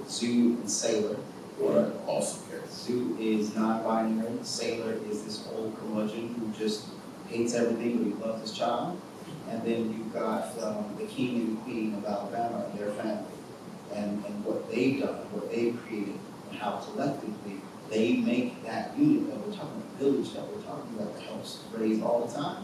Zoo and Sailor. Or awesome characters. Zoo is non-binary. Sailor is this old curmudgeon who just hates everything, but he loves his child. And then you've got the king and the queen of Alabama and their family, and what they've done, what they've created, and how collectively they make that unit that we're talking about, village that we're talking about, that helps raise all the time.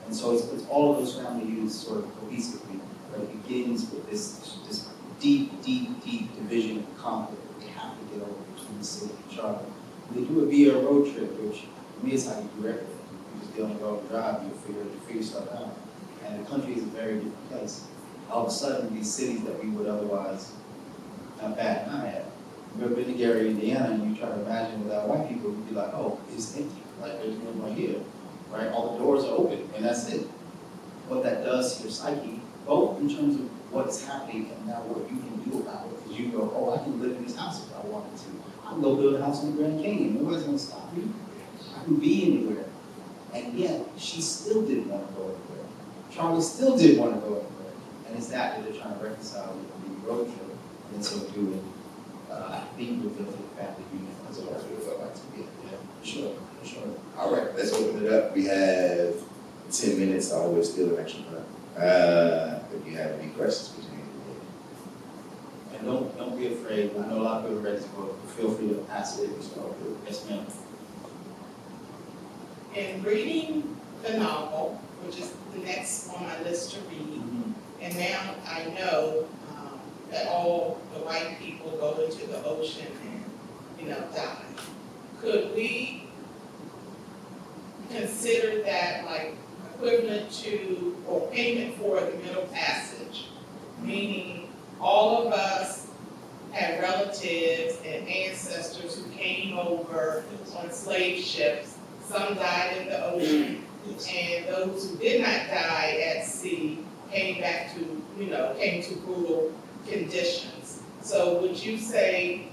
And so it's all of those family units sort of cohesively, but it begins with this deep division and conflict that they have to get over between Sidney and Charlie. And they do it via a road trip, which for me is how you do everything. You just get on the road and drive, you figure stuff out. And the country is a very different place. All of a sudden, these cities that we would otherwise have bat an eye at. You've ever been to Gary, Indiana, and you try to imagine without white people, you'd be like, oh, it's empty. Like, there's nobody here, right? All the doors are open, and that's it. What that does to your psyche, both in terms of what's happening and now what you can do about it. Because you go, oh, I can live in this house if I wanted to. I can go build a house in the Grand Canyon. Nobody's going to stop me. I can be anywhere. And yet, she still didn't want to go anywhere. Charlie still didn't want to go anywhere. And it's that they're trying to reconcile with the road trip. And so doing, I think, with the family unit. That's what it felt like to me. Yeah, for sure. All right, let's open it up. We have 10 minutes. I always steal an extra time. If you have any questions, please make it. And don't be afraid. I know a lot of people are ready to go. Feel free to ask it. Yes, ma'am. In reading the novel, which is the next on my list to read, and now I know that all the white people go into the ocean and, die. Could we consider that like equivalent to or payment for the Middle Passage, meaning all of us had relatives and ancestors who came over on slave ships. Some died in the ocean, and those who did not die at sea came back to, came to brutal conditions. So would you say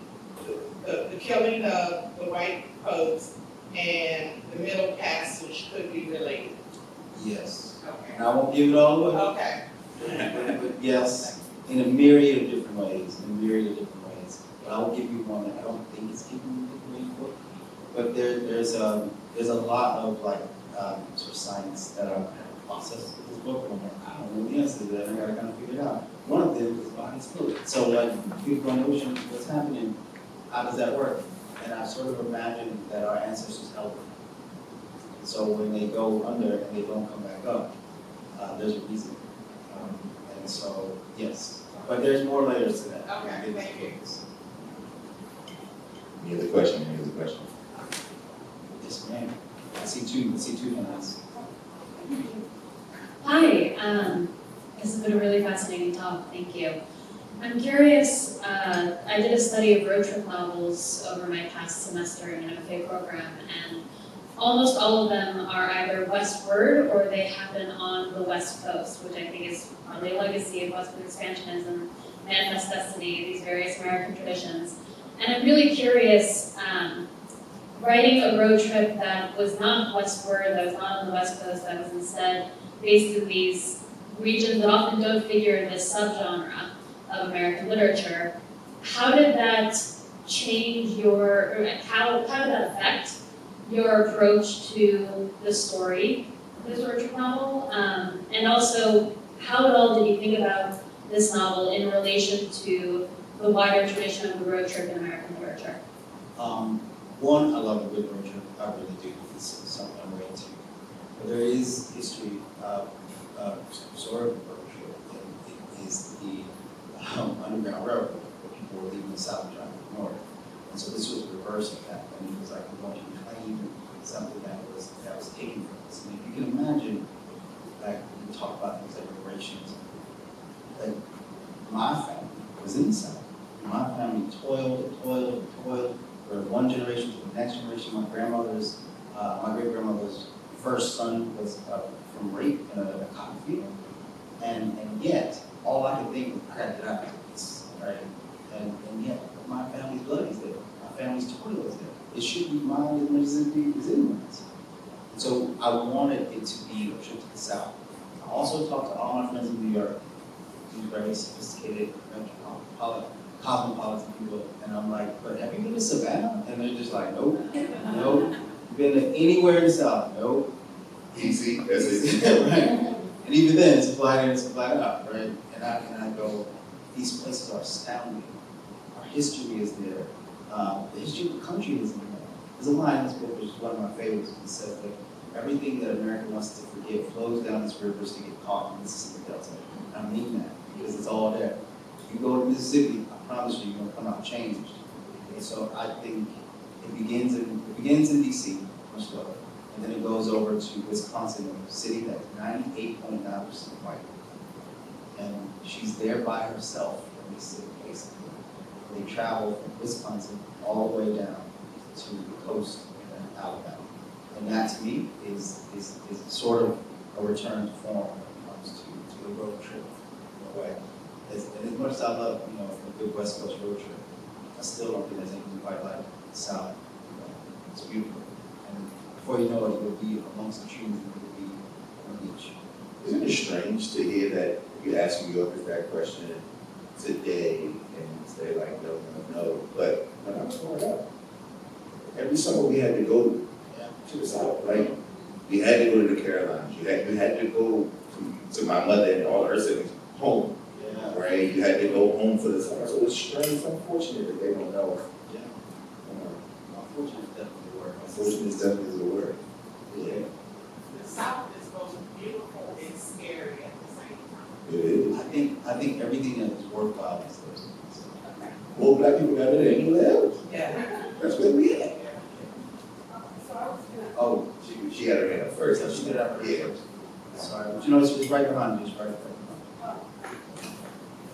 the killing of the white folks and the Middle Passage could be related? Yes. Okay. And I won't give it all away. Okay. But yes, in a myriad of different ways, But I will give you one that I don't think is keeping me away for. But there's a lot of like sort of science that I'm processed with this book. And I'm like, I don't know the answer to that. I gotta kind of figure it out. One of them is body's fluid. So like people on the ocean, what's happening? How does that work? And I sort of imagined that our ancestors helped. So when they go under and they don't come back up, there's a reason. And so, yes, but there's more layers to that. Okay, thank you. Any other question? Any other question? Yes, ma'am. I see two hands. Hi, this has been a really fascinating talk, thank you. I'm curious, I did a study of road trip novels over my past semester in an MFA program, and almost all of them are either westward or they happen on the West Coast, which I think is probably a legacy of westward expansionism, manifest destiny, these various American traditions. And I'm really curious, writing a road trip that was not westward, that was not on the West Coast, that was instead based in these regions that often don't figure in this subgenre of American literature, how did that change your, or how did that affect your approach to the story of this road trip novel? And also, how at all did you think about this novel in relation to the wider tradition of the road trip in American literature? One, I love a good road trip. I really do. It's something I'm way into. But there is history of sort of a road trip. And it is the Underground Railroad, where people were leaving the South and driving to the North. And so this was the reverse of that. And it was like, we want to reclaim something that was taken from us. And if you can imagine, like, we talk about things like reparations, like, my family was in the South. My family toiled and toiled and toiled for one generation to the next generation. My great-grandmother's first son was from rape in a cotton field. And yet, all I could think was, I gotta get out of this, right? And yet, my family's blood is there. My family's toil is there. It should be mine as much as it is anyone's. And so I wanted it to be a trip to the South. I also talked to all my friends in New York, these very sophisticated, cosmopolitan people, and I'm like, but have you been to Savannah? And they're just like, nope, nope. Been to anywhere in the South? Nope. Easy, that's it. Right. And even then, it's flat in, it's flat out, right? And I go, these places are astounding. Our history is there. The history of the country is there. There's a line in this book, which is one of my favorites, that says that everything that America wants to forget flows down this rivers to get caught in the Mississippi Delta. I mean that, because it's all there. If you go to Mississippi, I promise you, you're gonna come out changed. And so I think it begins in DC, much lower, and then it goes over to Wisconsin, a city that's 98.9% white. And she's there by herself in this city, basically. They travel from Wisconsin all the way down to the coast in Alabama. And that to me is sort of a return to form when it comes to a road trip in a way. And as much as I love, a good West Coast road trip, I still don't think there's anything quite like the South. It's beautiful. And before you know it, you'll be amongst the trees and you'll be on the beach. Isn't it strange to hear that you ask New Yorkers that question today and say like, no. But when I was growing up, every summer we had to go to the South, right? We had to go to the Carolinas. You had to go to my mother and all her siblings home. Yeah. Right? You had to go home for the summer. So it's strange, it's unfortunate that they don't know. Yeah. Unfortunate is definitely the word. Unfortunate is definitely the word. Yeah. The South is both beautiful and scary at the same time. It is. I think everything that is worthwhile is there. Well, black people got it anywhere else. Yeah. That's where we at. Oh, She had her hand up first. she did that Yeah. first. Sorry, but it's right behind you, it's right behind you.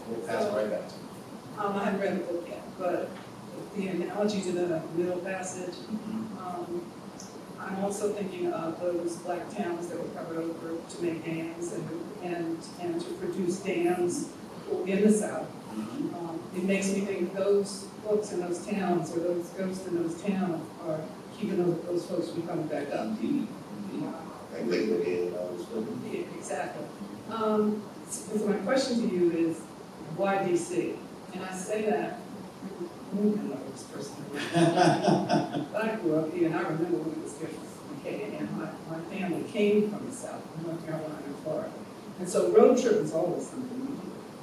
We'll pass it right back to you. I haven't read the book yet, but the analogy to the Middle Passage, I'm also thinking of those black towns that were covered over to make dams and to produce dams in the South. It makes me think those folks in those towns, or those ghosts in those towns, are keeping those folks from coming back up. Indeed. Like Labor Day and all this stuff. Yeah, exactly. So my question to you is, why DC? And I say that, I know this person. But I grew up here, and I remember when it was different. Okay, and my family came from the South, from North Carolina and Florida. And so road trip was always something we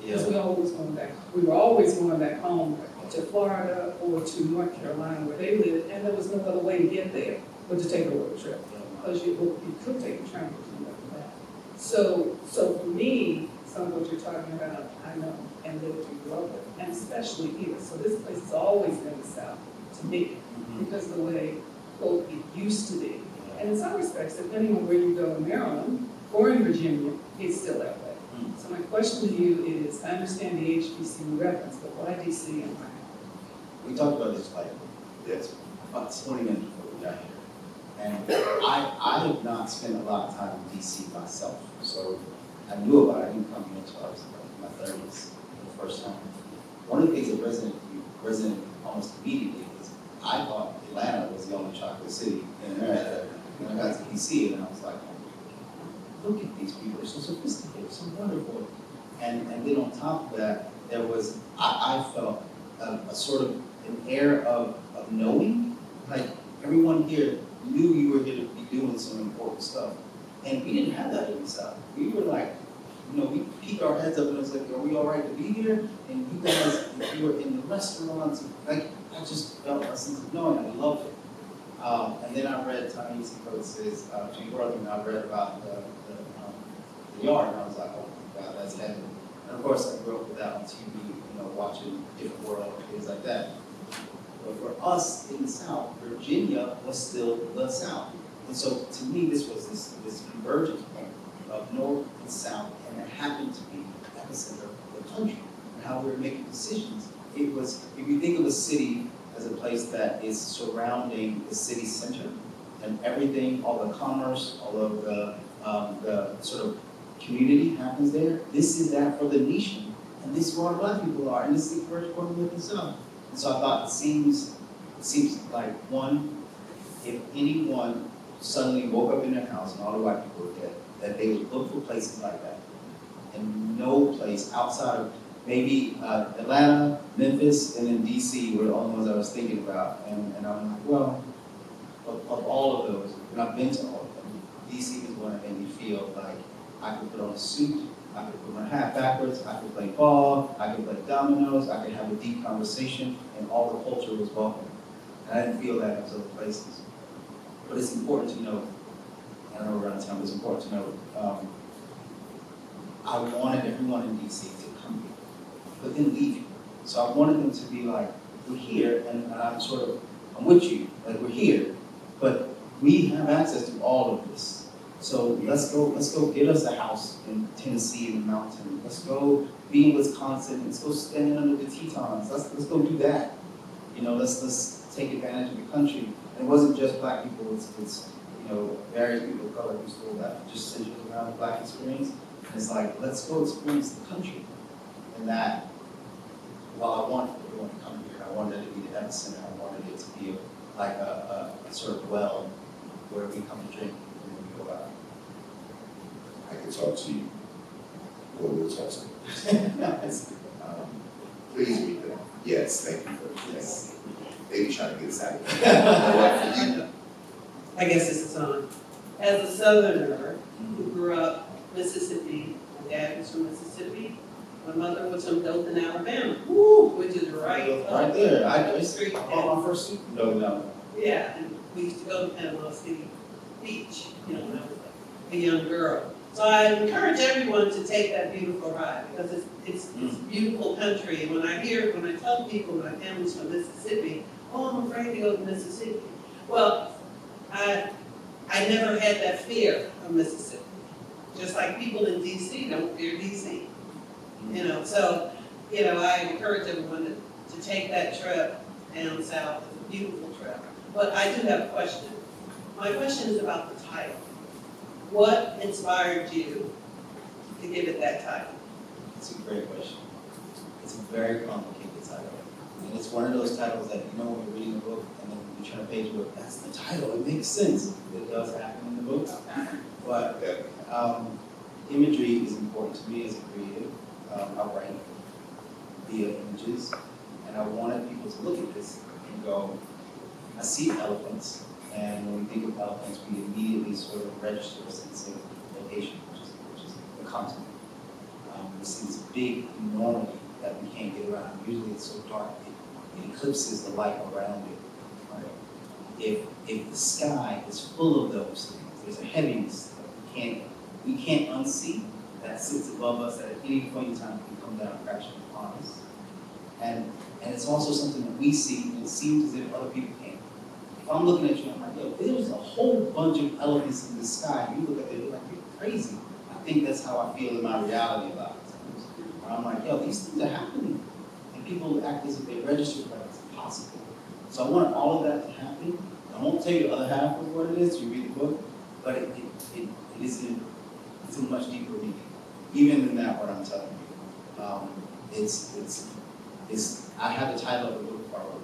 did. Because we were always going back home to Florida or to North Carolina where they lived, and there was no other way to get there but to take a road trip. Because you could take a train or something like that. So for me, some of what you're talking about, I know and lived and grew up with, and especially here. So this place has always been the South to me, because of the way, quote, it used to be. And in some respects, depending on where you go in Maryland or in Virginia, it's still that way. So my question to you is, I understand the HBCU reference, but why DC and why? We talked about this like, yes, about 20 minutes before we got here. And I have not spent a lot of time in DC myself. So I knew about it. I didn't come here until I was in my 30s for the first time. One of the things that resonated almost immediately is I thought Atlanta was the only chocolate city in America. When I got to DC, and I was like, look at these people, they're so sophisticated, so wonderful. And then on top of that, there was, I felt a sort of an air of knowing, like everyone here knew you were here to be doing some important stuff. And we didn't have that in the South. We were like, we peeked our heads up and it was like, are we all right to be here? And you guys, you were in the restaurants, like, I just felt a sense of knowing, I loved it. And then I read Ta-Nehisi Coates's Jane Brother, and I read about the yard, and I was like, oh my God, that's heaven. And of course, I grew up with that on TV, watching Different World and things like that. But for us in the South, Virginia was still the South. And so to me, this was this convergence point of North and South, and it happened to be the epicenter of the country and how we were making decisions. It was, if you think of a city as a place that is surrounding the city center, and everything, all the commerce, all of the sort of community happens there. This is that for the nation, and this is where our Black people are, and this is where we're living South. And so I thought it seems like one, if anyone suddenly woke up in their house and all the white people were dead, that they would look for places like that, and no place outside of maybe Atlanta, Memphis, and then DC were the only ones I was thinking about. And I'm like, well, of all of those, and I've been to all of them, DC is one that made me feel like I could put on a suit, I could put my hat backwards, I could play ball, I could play dominoes, I could have a deep conversation, and all the culture was welcome. And I didn't feel that in other places. But it's important to know, I know we're out of time, but it's important to know, I wanted everyone in DC to come here, but then leave here. So I wanted them to be like, we're here, and I'm with you, like we're here, but we have access to all of this. So let's go get us a house in Tennessee in the mountain. Let's go be in Wisconsin. Let's go stand under the Tetons. Let's go do that. Let's take advantage of the country. And it wasn't just Black people. It's various people of color who still that just centers around the Black experience. And it's like, let's go experience the country. And that, while I wanted everyone to come here, I wanted it to be the epicenter. I wanted it to be like a sort of well where we come to drink and we go out. I can talk to you. Or we'll talk to you. Please read them. Yes, thank you for yes. They be trying to get us out of here. I guess this is on. As a Southerner who grew up Mississippi, my dad was from Mississippi. My mother was from Dothan, Alabama, which is right there. up the street. On my first suit? No. Yeah, and we used to go to Panama City Beach, when I was a young girl. So I encourage everyone to take that beautiful ride because it's beautiful country. And when I tell people my family's from Mississippi, I'm afraid to go to Mississippi. Well, I never had that fear of Mississippi. Just like people in DC don't fear DC. So I encourage everyone to take that trip down south. It's a beautiful trip. But I do have a question. My question is about the title. What inspired you to give it that title? It's a great question. It's a very complicated title. And it's one of those titles that, you know, when you're reading a book and then you turn a page and look, that's the title, it makes sense. It does happen in the book. But imagery is important to me as a creative. I write via images, and I wanted people to look at this and go, I see elephants, and when we think of elephants, we immediately sort of register a sense of location, which is the continent. We see this big enormity that we can't get around. Usually it's so dark, it eclipses the light around it. Right? If the sky is full of those things, there's a heaviness that we can't unsee, that sits above us that at any point in time can come down and crash upon us. And it's also something that we see, and it seems as if other people can't. If I'm looking at you, I'm like, yo, there's a whole bunch of elephants in the sky. You look at it, you're like, you're crazy. I think that's how I feel in my reality about it. Where I'm like, yo, these things are happening. And people act as if they register, but it's impossible. So I want all of that to happen. I won't tell you the other half of what it is, you read the book, but it is it's a much deeper meaning. Even than that, what I'm telling you. I have the title of the book before I wrote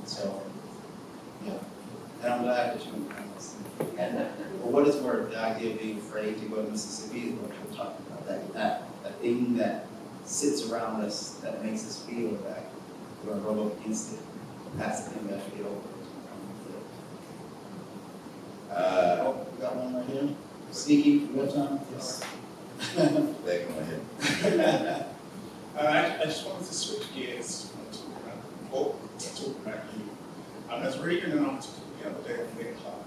it. So, yeah. And I'm glad that you understand this. And for what it's worth, the idea of being afraid to go to Mississippi is what we're talking about. That thing that sits around us that makes us feel that we're going to roll up against it. That's the thing that we get over. We got one right here. Sneaky, you got time? Yes. I just wanted to switch gears and talk about you. I was reading an article the other day on Nick Clark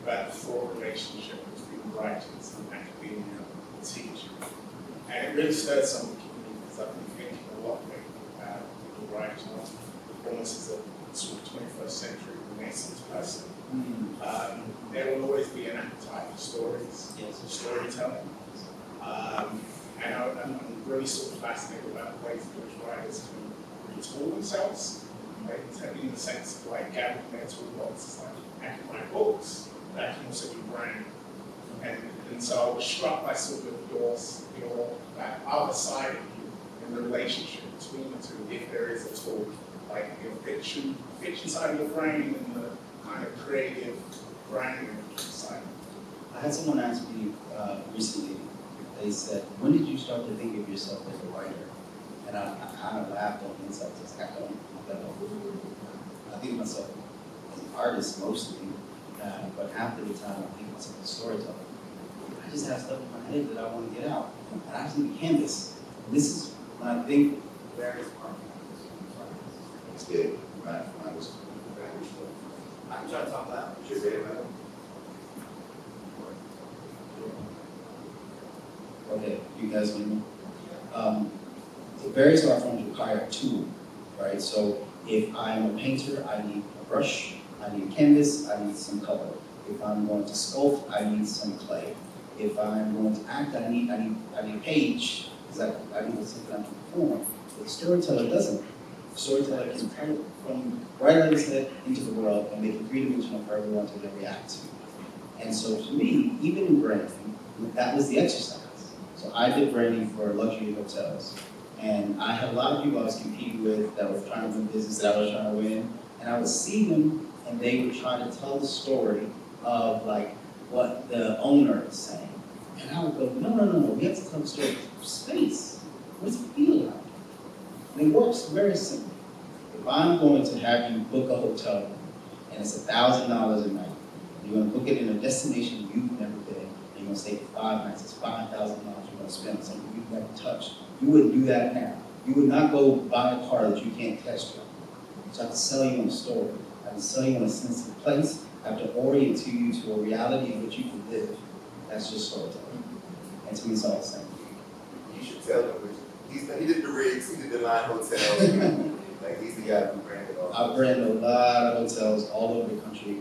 about the fraud relationship between writers and academia and teaching. And it really stirred something in me because I've been thinking a lot lately about the writing almost as a sort of 21st century Renaissance person. There will always be an appetite for stories, for storytelling. And I'm really sort of fascinated about the ways in which writers can retool themselves, right? In the sense of like gathering their toolbox, like I can write books, but I can also do brand. And so I was struck by sort of your that other side of you and the relationship between the two, if there is at all, like your fiction side of your brain and the kind of creative branding side. I had someone ask me recently, they said, when did you start to think of yourself as a writer? And I kind of laughed on the inside, because I don't know. I think of myself as an artist mostly, but half of the time I think of myself as a storyteller. I just have stuff in my head that I want to get out. And I just need a canvas. And this is when I think various parts. It's good. Right. I'm trying to talk loud. Should say it, man. Okay, you guys hear me? The various art forms require a tool, right? So if I'm a painter, I need a brush, I need a canvas, I need some color. If I'm going to sculpt, I need some clay. If I'm going to act, I need a page, because I need something to perform. But the storyteller doesn't. The storyteller can turn it from right out of his head into the world and make it three-dimensional for everyone to then react to. And so to me, even in branding, that was the exercise. So I did branding for luxury hotels. And I had a lot of people I was competing with that were trying to win business that I was trying to win. And I would see them and they would try to tell the story of like what the owner is saying. And I would go, no, we have to tell the story of space. What's it feel like? And it works very simply. If I'm going to have you book a hotel room and it's $1,000 a night, you're going to book it in a destination you've never been, and you're going to stay for 5 nights, it's $5,000 you're going to spend on something you've never touched. You wouldn't do that now. You would not go buy a car that you can't test drive. So I have to sell you on a story. I have to sell you on a sense of place. I have to orient you to a reality in which you can live. That's just storytelling. And to me, it's all the same. You should tell him. He did the Riggs, he did the Line Hotel. Like he's the guy who branded all. I branded a lot of hotels all over the country.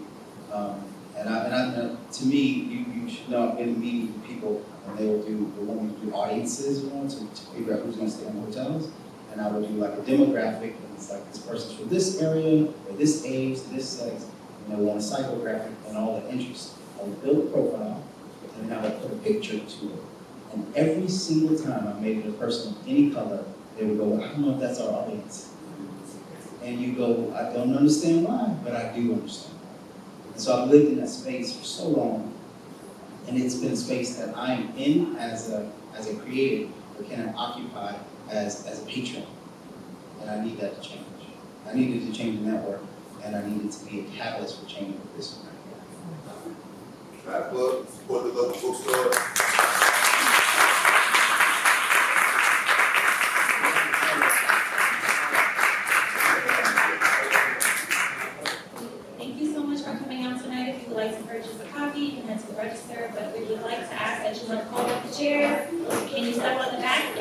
And to me, you should know I've been meeting with people and they want me to do audiences, to figure out who's going to stay in hotels. And I would do like a demographic, and it's like this person's from this area, or this age, this sex, and they want a psychographic and all the interests. I would build a profile, and then I would put a picture to it. And every single time I made it a person of any color, they would go, I don't know if that's our audience. And you go, I don't understand why, but I do understand why. And so I've lived in that space for so long, and it's been a space that I'm in as a creative, but can occupy as a patron. And I need that to change. I needed to change the network, and I needed to be a catalyst for change with this one. Try to plug, support the local bookstore. Thank you so much for coming out tonight. If you would like to purchase a copy, you can head to the register, but we would like to ask that you don't hold up the chairs. Can you step on the back